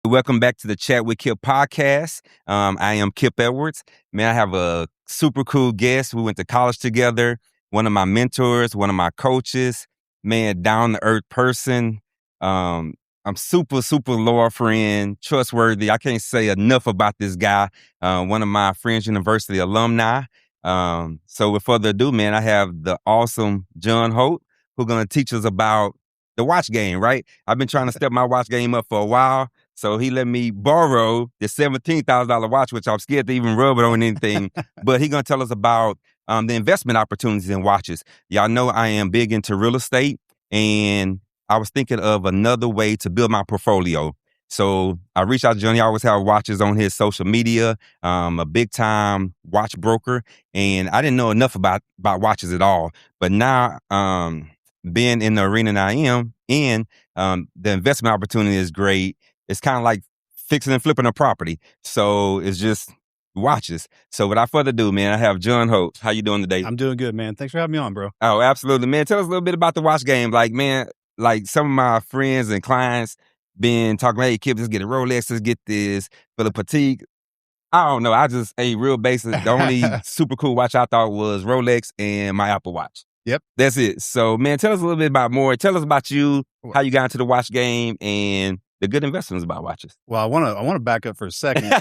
Welcome back to the Chat with Kip Podcast. I am Kip Edwards. Man, I have a super cool guest. We went to college together. One of my mentors, one of my coaches. Man, down-to-earth person. I'm super loyal friend, trustworthy. I can't say enough about this guy. One of my Friends University alumni. So with further ado, man, I have the awesome John Holt, who's going to teach us about the watch game, right? I've been trying to step my watch game up for a while. So he let me borrow the $17,000 watch, which I'm scared to even rub it on anything. But he's going to tell us about the investment opportunities in watches. Y'all know I am big into real estate, and I was thinking of another way to build my portfolio. So I reached out to John. He always have watches on his social media, a big time watch broker. And I didn't know enough about watches at all. But now, being in the arena that I am in, the investment opportunity is great. It's kind of like fixing and flipping a property. So it's just watches. So without further ado, man, I have John Holt. How you doing today? I'm doing good, man. Thanks for having me on, bro. Oh, absolutely, man. Tell us a little bit about the watch game. Like, man, like some of my friends and clients been talking, hey, Kip, let's get a Rolex, let's get this for the Petite. I don't know. I just, real basic. The only super cool watch I thought was Rolex and my Apple Watch. Yep. That's it. So, man, tell us a little bit about more. Tell us about you, how you got into the watch game, and the good investments about watches. Well, I want to back up for a second.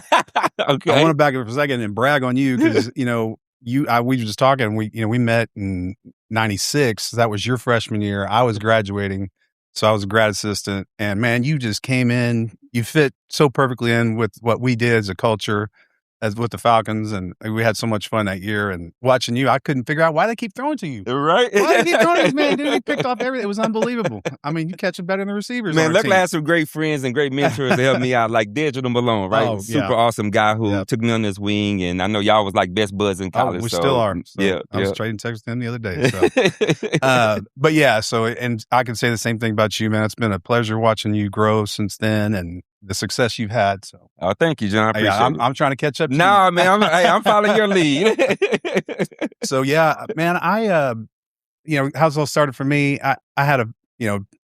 Okay. I want to back up for a second and brag on you because we were just talking. We met in '96. That was your freshman year. I was graduating, so I was a grad assistant. And man, you just came in. You fit so perfectly in with what we did as a culture, as with the Falcons, and we had so much fun that year. And watching you, I couldn't figure out why they keep throwing to you. Right? Why they keep throwing to you, man? Dude, they picked off everything. It was unbelievable. I mean, you catch it better than the receivers. Man, luckily I had some great friends and great mentors to help me out, like Digital Malone, right? Oh, Super awesome guy who took me on his wing, and I know y'all was like best buds in college. We still are. So I was trading texts with him the other day. So. But yeah, and I can say the same thing about you, man. It's been a pleasure watching you grow since then, and the success you've had. So, thank you, John. I appreciate it. I'm trying to catch up. No, man, I'm following your lead. So yeah, man, how it all started for me. I had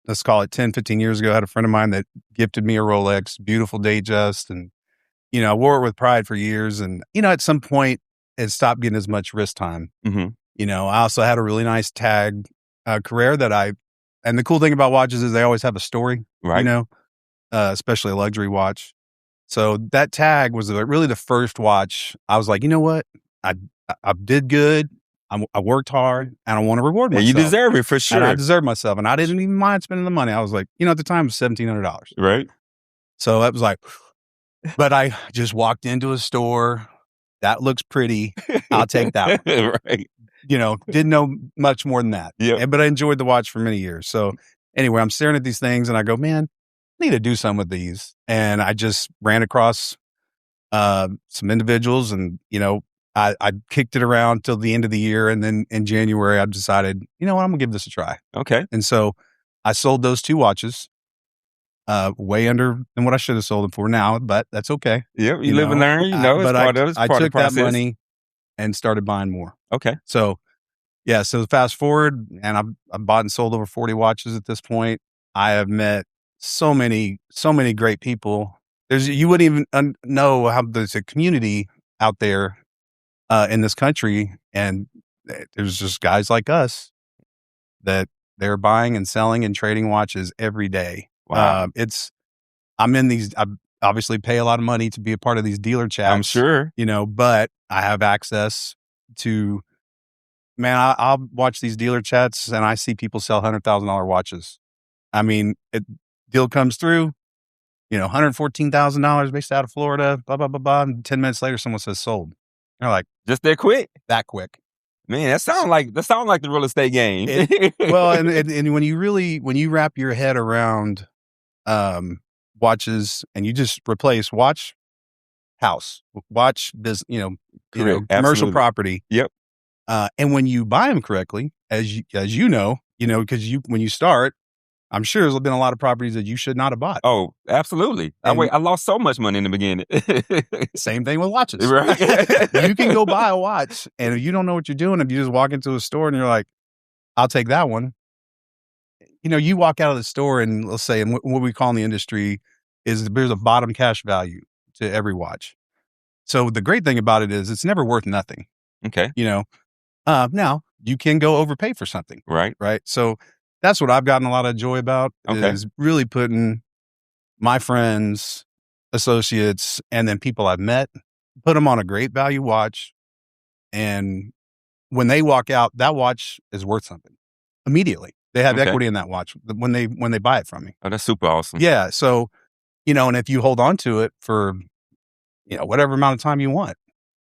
let's call it 10, 15 years ago, I had a friend of mine that gifted me a Rolex, beautiful Datejust, and I wore it with pride for years. And at some point, it stopped getting as much wrist time. Mm-hmm. I also had a really nice tag career and the cool thing about watches is they always have a story, right? Especially a luxury watch. So that tag was really the first watch. I was like, you know what? I did good. I worked hard, and I want to reward myself. You deserve it for sure. And I deserve myself, and I didn't even mind spending the money. I was like, at the time it was $1,700. Right. So that was like, but I just walked into a store. That looks pretty. I'll take that one. Right. Didn't know much more than that. Yeah. But I enjoyed the watch for many years. So anyway, I'm staring at these things, and I go, man, I need to do something with these. And I just ran across some individuals, and I kicked it around till the end of the year, and then in January I decided, I'm gonna give this a try. Okay. And so I sold those two watches, way under than what I should have sold them for now, but that's okay. Yep, you live and learn. But I took that money and started buying more. Okay. So yeah, so fast forward, and I've bought and sold over 40 watches at this point. I have met so many great people. You wouldn't even know how there's a community out there in this country, and there's just guys like us that they're buying and selling and trading watches every day. Wow. I'm in these. I obviously pay a lot of money to be a part of these dealer chats. I'm sure. But I have access to. Man, I'll watch these dealer chats, and I see people sell $100,000 watches. I mean, deal comes through, $114,000 based out of Florida, blah, blah, blah, blah. And 10 minutes later, someone says sold. They're like, just that quick? That quick. Man, that sounds like the real estate game. Well, and when you wrap your head around watches, and you just replace watch, house, watch, business, commercial Absolutely. property. Yep. And when you buy them correctly, as you know, because when you start, I'm sure there's been a lot of properties that you should not have bought. Oh, absolutely. I lost so much money in the beginning. Same thing with watches. Right. You can go buy a watch, and if you don't know what you're doing, if you just walk into a store and you're like, I'll take that one. You walk out of the store, and let's say, and what we call in the industry, is there's a bottom cash value to every watch. So the great thing about it is it's never worth nothing. Okay. Now you can go overpay for something. Right. Right. So that's what I've gotten a lot of joy about Okay. is really putting my friends, associates, and then people I've met, put them on a great value watch. And when they walk out, that watch is worth something immediately. They have Okay. equity in that watch when they buy it from me. Oh, that's super awesome. Yeah. So, and if you hold on to it for, whatever amount of time you want,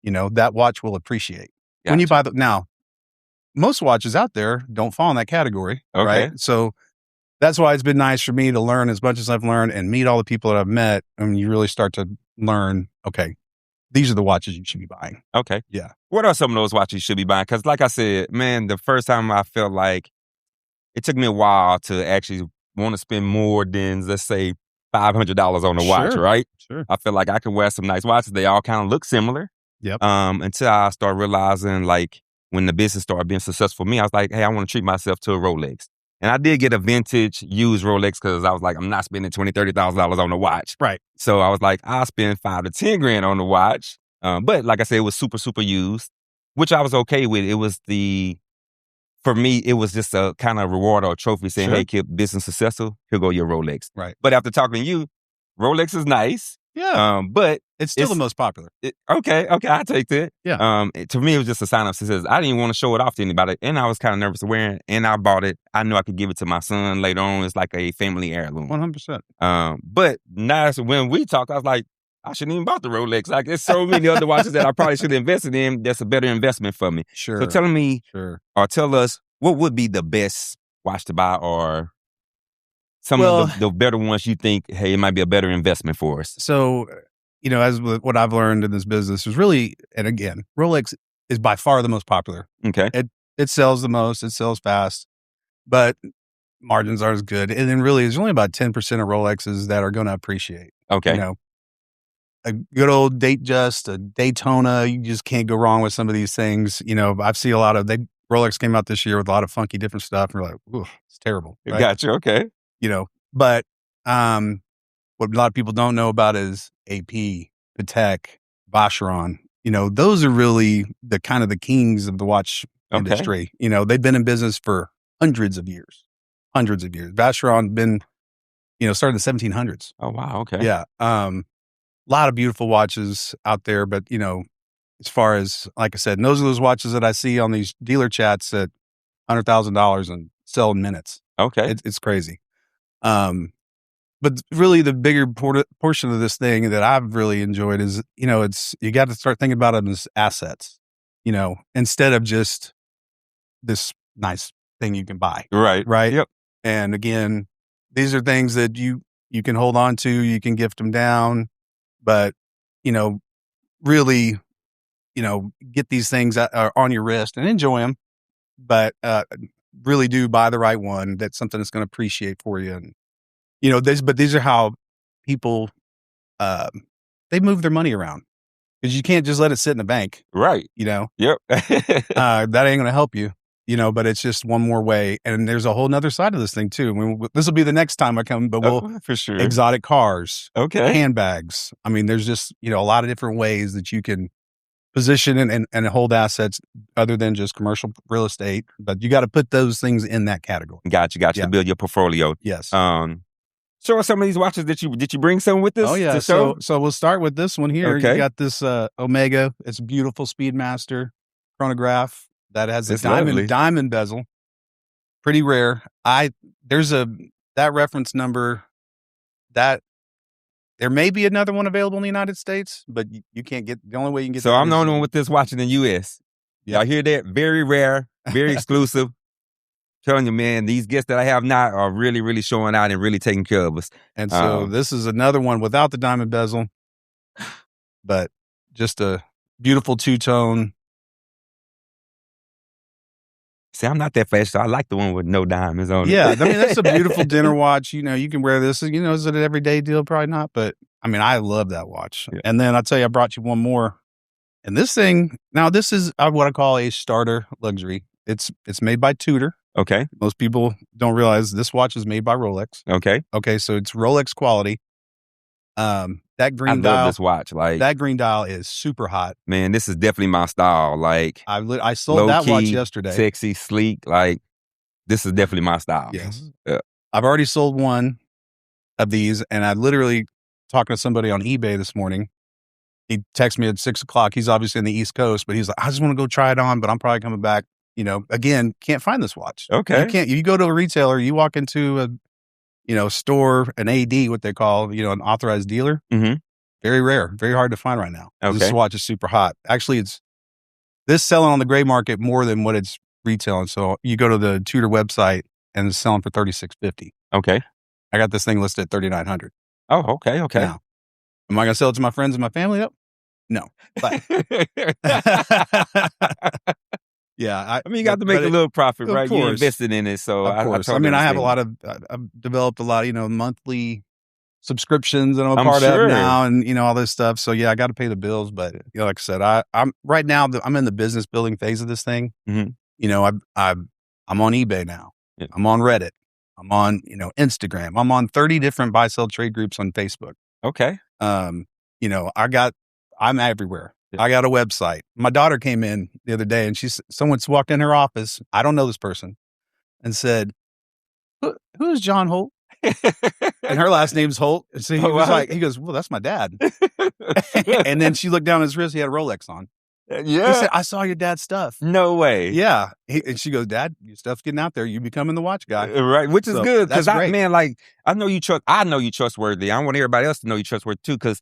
that watch will appreciate. When you Gotcha. now, most watches out there don't fall in that category. Okay. Right. So that's why it's been nice for me to learn as much as I've learned and meet all the people that I've met. And you really start to learn, okay, these are the watches you should be buying. Okay. Yeah. What are some of those watches you should be buying? Because like I said, man, the first time I felt like it took me a while to actually want to spend more than, let's say, $500 on a watch, Sure. right? Sure. I feel like I could wear some nice watches. They all kind of look similar. Yep. Until I started realizing, like, when the business started being successful for me, I was like, hey, I want to treat myself to a Rolex. And I did get a vintage used Rolex because I was like, I'm not spending $20,000, $30,000 on a watch. Right. So I was like, I'll spend $5,000 to $10,000 on the watch. But like I said, it was super, super used, which I was okay with. It was for me, it was just a kind of reward or a trophy saying, Sure. hey, Kip, business successful, here go your Rolex. Right. But after talking to you, Rolex is nice. Yeah. But it's still the most popular. Okay, I take that. Yeah. To me, it was just a sign of success. I didn't even want to show it off to anybody, and I was kind of nervous of wearing it, and I bought it. I knew I could give it to my son later on. It's like a family heirloom. 100%. But now when we talk, I was like, I shouldn't even bought the Rolex. Like, there's so many other watches that I probably should have invested in that's a better investment for me. Sure. So tell me, Sure. or tell us, what would be the best watch to buy, or some of the better ones you think, hey, it might be a better investment for us? So, as with what I've learned in this business is really, and again, Rolex is by far the most popular. Okay. It sells the most, it sells fast, but margins aren't as good. And then really, there's only about 10% of Rolexes that are going to appreciate. Okay. A good old Datejust, a Daytona, you just can't go wrong with some of these things. I've seen a lot of, Rolex came out this year with a lot of funky different stuff. And you're like, ooh, it's terrible. Right? Gotcha. Okay. But what a lot of people don't know about is AP, Patek, Vacheron. Those are really the kind of the kings of the watch industry. They've been in business for hundreds of years. Vacheron been, started in the 1700s. Oh, wow. Okay. Yeah. A lot of beautiful watches out there, but as far as, like I said, those are those watches that I see on these dealer chats at $100,000 and sell in minutes. Okay. It's crazy. But really the bigger portion of this thing that I've really enjoyed is, you got to start thinking about them as assets, instead of just this nice thing you can buy. Right. Right. Yep. And again, these are things that you can hold on to, you can gift them down, but, really, get these things that are on your wrist and enjoy them, but, really do buy the right one. That's something that's going to appreciate for you. And, these are how people, they move their money around, because you can't just let it sit in the bank. Right. Yep. That ain't going to help you, but it's just one more way. And there's a whole nother side of this thing too. I mean, this will be the next time I come, but for sure. Exotic cars, Okay. handbags. I mean, there's just, a lot of different ways that you can position and hold assets other than just commercial real estate, but you got to put those things in that category. Gotcha. Yeah. To build your portfolio. Yes. Show us some of these watches. Did you bring some with us? Oh yeah. To show? So we'll start with this one here. Okay. You got this Omega. It's a beautiful Speedmaster chronograph that has a diamond bezel. Pretty rare. There's that reference number that there may be another one available in the United States, but you can't get, the only way you can get. So I'm the only one with this watch in the U.S. Y'all hear that? Very rare, very exclusive. Telling you, man, these guests that I have now are really, really showing out and really taking care of us. And so this is another one without the diamond bezel, but just a beautiful two-tone. See, I'm not that fast, so I like the one with no diamonds on it. Yeah, I mean, that's a beautiful dinner watch. You can wear this. Is it an everyday deal? Probably not, but I mean, I love that watch. Yeah. And then I'll tell you, I brought you one more. And this thing, now this is what I call a starter luxury. It's made by Tudor. Okay. Most people don't realize this watch is made by Rolex. Okay. Okay, so it's Rolex quality. That I green love dial, this watch. Like, that green dial is super hot. man, this is definitely my style. Like, I sold low that watch key, yesterday. sexy, sleek. Like, this is definitely my style. Yes. Yeah. I've already sold one of these, and I literally talking to somebody on eBay this morning. He texted me at 6:00. He's obviously in the East Coast, but he's like, I just want to go try it on, but I'm probably coming back. Again, can't find this watch. Okay. You go to a retailer, you walk into a store, an AD, what they call, an authorized dealer. Mm-hmm. Very rare, very hard to find right now. Okay. This watch is super hot. Actually, this selling on the gray market more than what it's retailing. So you go to the Tudor website and it's selling for $36.50. Okay. I got this thing listed at $3,900. Oh, okay. Okay. Now, am I going to sell it to my friends and my family? No. But yeah, I mean, you got to make a little profit, right? You invested in it, so of course. I have a lot of. I've developed a lot of monthly subscriptions that I'm a part of now, and all this stuff. So yeah, I got to pay the bills. But like I said, I'm right now. I'm in the business building phase of this thing. Mm-hmm. I'm on eBay now. Yeah. I'm on Reddit. I'm on Instagram. I'm on 30 different buy sell trade groups on Facebook. Okay. I'm everywhere. Yeah. I got a website. My daughter came in the other day and someone's walked in her office. I don't know this person, and said, who's John Holt? And her last name's Holt. And so he goes, well, that's my dad. And then she looked down at his wrist. He had a Rolex on. Yeah. He said, I saw your dad's stuff. No way. Yeah. And she goes, Dad, your stuff's getting out there. You becoming the watch guy. Right. Which is good. Because I know you trustworthy. I want everybody else to know you trustworthy too. Because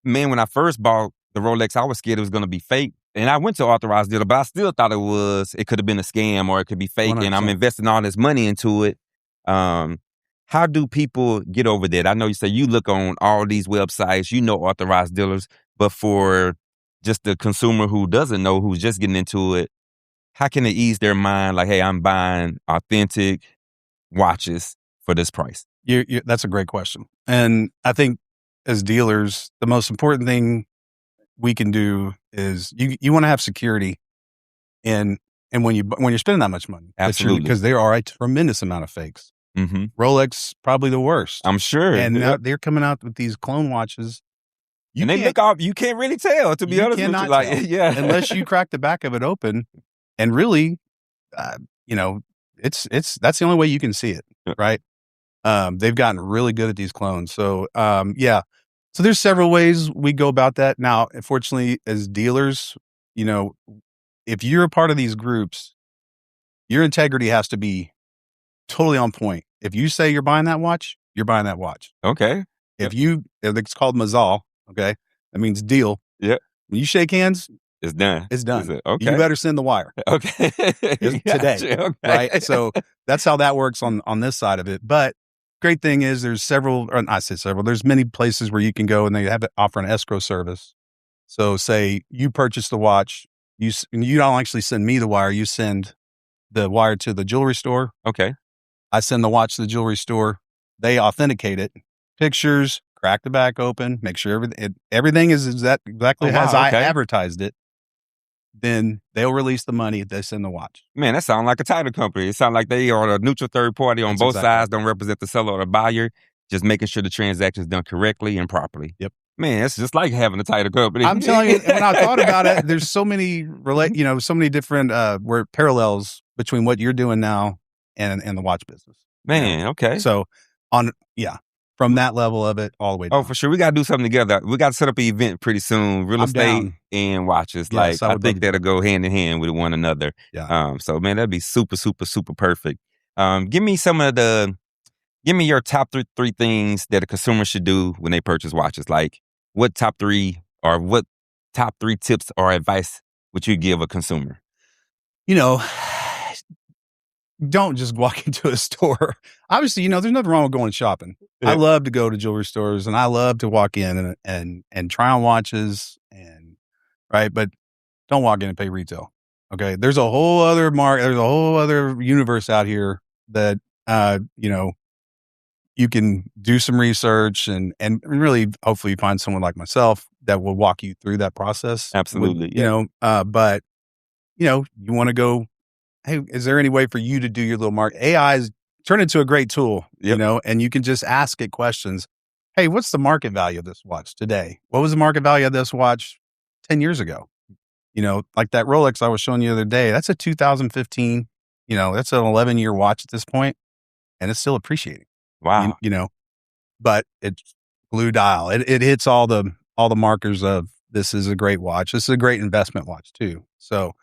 man, when I first bought the Rolex, I was scared it was going to be fake. And I went to authorized dealer, but I still thought it could have been a scam or it could be fake. 100%. And I'm investing all this money into it. How do people get over that? I know you say you look on all these websites, authorized dealers, but for just the consumer who doesn't know, who's just getting into it, how can they ease their mind? Like, hey, I'm buying authentic watches for this price. That's a great question. And I think as dealers, the most important thing we can do is you want to have security and when you're spending that much money. Absolutely. Because there are a tremendous amount of fakes. Mm-hmm. Rolex, probably the worst. I'm sure. And now they're coming out with these clone watches. You can't really tell, to be honest with you. Like, yeah. Unless you crack the back of it open. And really, that's the only way you can see it, right? They've gotten really good at these clones. So, So there's several ways we go about that. Now, unfortunately, as dealers, if you're a part of these groups, your integrity has to be totally on point. If you say you're buying that watch, you're buying that watch. Okay. If it's called mazal, okay, that means deal. Yeah. When you shake hands, it's done. It's done. Okay. You better send the wire. Okay. Today. Okay. Right. So that's how that works on this side of it. But great thing is there's there's many places where you can go and they have to offer an escrow service. So say you purchase the watch, you don't actually send me the wire, you send the wire to the jewelry store. Okay. I send the watch to the jewelry store. They authenticate it. Pictures, crack the back open, make sure everything is exactly as I advertised it. Then they'll release the money. They send the watch. Man, that sounds like a title company. It sounds like they are a neutral third party on both sides, don't represent the seller or the buyer, just making sure the transaction is done correctly and properly. Yep. Man, it's just like having a title company. I'm telling you, when I thought about it, there's so many so many different parallels between what you're doing now and the watch business. Man, okay. So from that level of it all the way down. Oh, for sure. We got to do something together. We got to set up an event pretty soon. Real estate and watches. Yes, I think that'll go hand in hand with one another. Yeah. So man, that'd be super, super, super perfect. Give me your top three things that a consumer should do when they purchase watches. Like what top three tips or advice would you give a consumer? Don't just walk into a store. Obviously, there's nothing wrong with going shopping. Yeah. I love to go to jewelry stores and I love to walk in and try on watches but don't walk in and pay retail. Okay. There's a whole other there's a whole other universe out here that, you can do some research and really hopefully find someone like myself that will walk you through that process. Absolutely. But you want to go, hey, is there any way for you to do your little market? AI is turned into a great tool, and you can just ask it questions. hey, what's the market value of this watch today? What was the market value of this watch 10 years ago? Like that Rolex I was showing you the other day, that's a 2015, that's an 11-year watch at this point, and it's still appreciating. Wow. But it's blue dial. It hits all the markers of this is a great watch. This is a great investment watch too. So,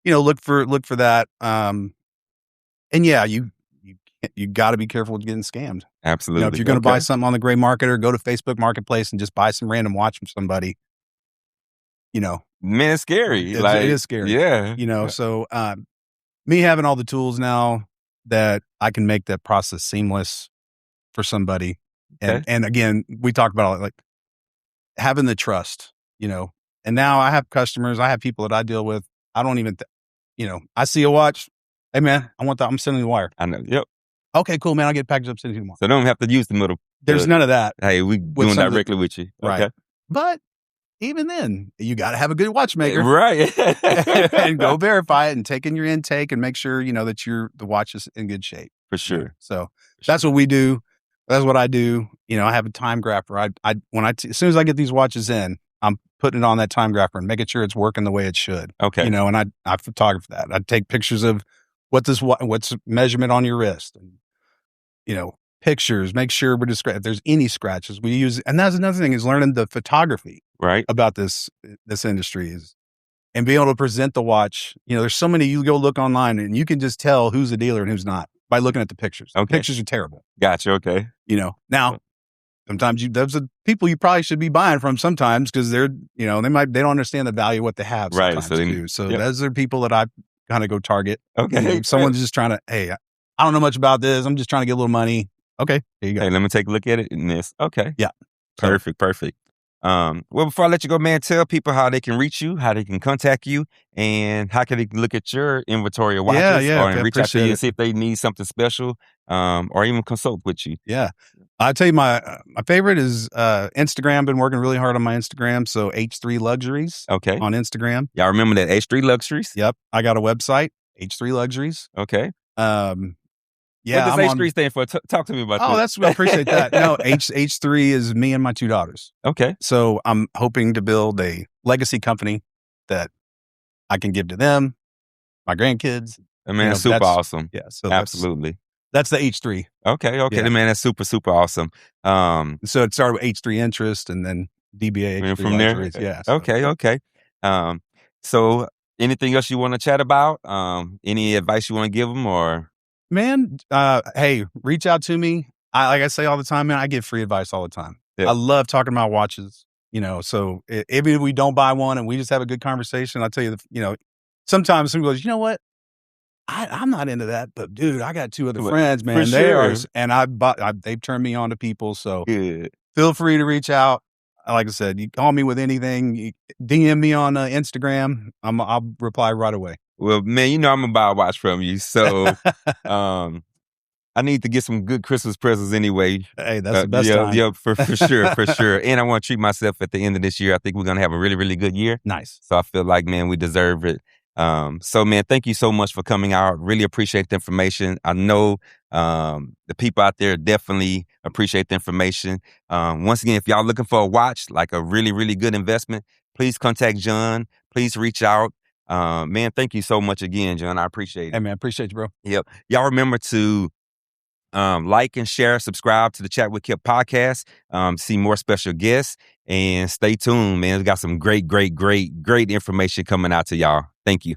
look for that. And yeah, you got to be careful with getting scammed. Absolutely. If you're going to buy something on the gray market or go to Facebook Marketplace and just buy some random watch from somebody, man, it's scary. It is scary. Yeah. So me having all the tools now that I can make that process seamless for somebody. Okay. And again, we talked about like having the trust, and now I have customers, I have people that I deal with. I don't even, I see a watch. Hey man, I want that. I'm sending the wire. I know. Yep. Okay, cool, man. I'll get it packaged up, send it tomorrow. So don't have to use the middle. There's none of that. Hey, we doing directly with you. Right. Okay. But even then, you got to have a good watchmaker. Right. And go verify it and take in your intake and make sure, that the watch is in good shape. For sure. So that's what we do. That's what I do. I have a time grapher. As soon as I get these watches in, I'm putting it on that time grapher and making sure it's working the way it should. Okay. And I photograph that. I take pictures of what's measurement on your wrist, and pictures. Make sure we're if there's any scratches we use. And that's another thing is learning the photography about this industry and being able to present the watch. There's so many. You go look online and you can just tell who's a dealer and who's not by looking at the pictures. Okay. The pictures are terrible. Gotcha. Okay. Now sometimes those are people you probably should be buying from sometimes because they're, they don't understand the value of what they have. Right. So those are people that I kind of go target. Okay. Someone's just trying to, hey, I don't know much about this. I'm just trying to get a little money. Okay. Here you go. Hey, let me take a look at it in this. Okay. Yeah. Perfect. Well, before I let you go, man, tell people how they can reach you, how they can contact you, and how can they look at your inventory of watches or reach out to you and see if they need something special, or even consult with you. Yeah. I'll tell you my favorite is Instagram. Been working really hard on my Instagram. So H3Luxuries on Instagram. Y'all remember that H3Luxuries? Yep. I got a website, H3Luxuries. Okay. Yeah. What does H3 stand for? Talk to me about that. I appreciate that. No, H3 is me and my 2 daughters. Okay. So I'm hoping to build a legacy company that I can give to them, my grandkids. I mean, that's super awesome. Yeah. So absolutely. That's the H3. Okay. Yeah. Man, that's super, super awesome. So it started with H3 Interest and then DBA H3 from there. Luxuries. Yeah. So. Okay. So anything else you want to chat about? Any advice you want to give them or? Man, hey, reach out to me. Like I say all the time, man, I give free advice all the time. Yeah. I love talking about watches, so even if we don't buy one and we just have a good conversation, I'll tell you, sometimes someone goes, you know what? I'm not into that, but dude, I got 2 other friends, man. They are, and they've turned me on to people. So feel free to reach out. Like I said, you call me with anything, you DM me on Instagram. I'll reply right away. Well, man, I'm gonna buy a watch from you, so I need to get some good Christmas presents anyway. Hey, that's the best time. Yeah, for sure. And I want to treat myself at the end of this year. I think we're gonna have a really, really good year. Nice. So I feel like, man, we deserve it. So, man, thank you so much for coming out. Really appreciate the information. I know the people out there definitely appreciate the information. Once again, if y'all looking for a watch, like a really, really good investment, please contact John. Please reach out. Man, thank you so much again, John. I appreciate it. Hey, man, appreciate you, bro. Yep. Y'all remember to like and share, subscribe to the Chat with Kip podcast, see more special guests, and stay tuned, man. We got some great information coming out to y'all. Thank you.